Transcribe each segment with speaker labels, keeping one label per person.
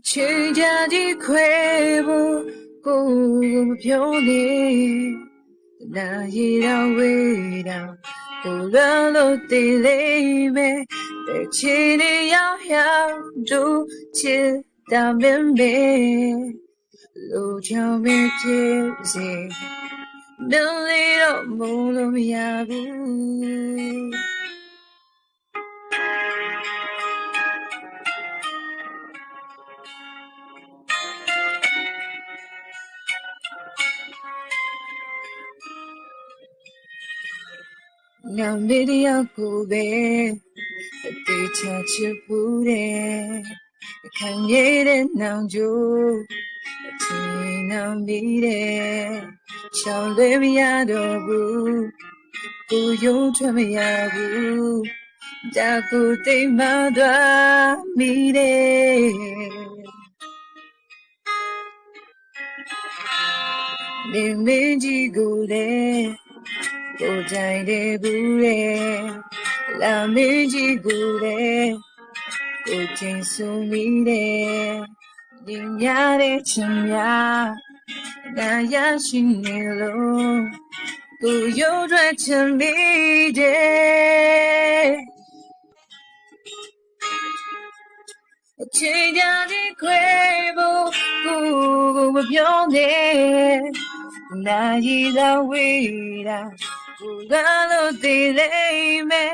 Speaker 1: ချိန်ကြကြီးခွဲဖို့ကိုယ်မပြောနေနာရီတော်ဝေးတော်ကိုယ်လို့တည်လိမ့်မယ်တဲ့ချီနေရောက်ရောက်တို့ချစ်တာမင်းမေလူချောင်းမဖြစ်စေမလေးတော့မလို့မရဘူးငါမေးရကိုပဲအသေးချာချစ်ဘူးတဲ့ခံရတဲ့နောင်ကြိုးအချိန်နောင်ပြီးတဲ့ရှောင်လွှဲမရတော့ဘူးကိုရုံးထွက်မရဘူးဒါကိုသိမှသွားမိတယ်နေမင်းကြီးကိုလည်းကိုကြိုင်တယ်ဘူးတဲ့လာမင်းကြီးကိုလည်းကိုချင်းဆုံးမိတယ်ဒီများတဲ့ချင်များနာရရှိနေလို့ကိုရုံးထွက်ချင်မိတယ်အချိန်ကြာဒီခွဲဖို့ကိုမပြောနဲ့နာရီသာဝေးတာကိုလို့တည်လိမ့်မယ်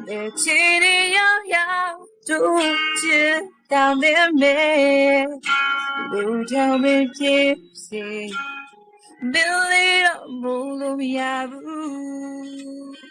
Speaker 1: တဲ့ချီနေရောက်ရောက်တို့ချစ်တာမင်းမေလူကြောင့်မဖြစ်စေမလေးတော့မလို့မရဘူး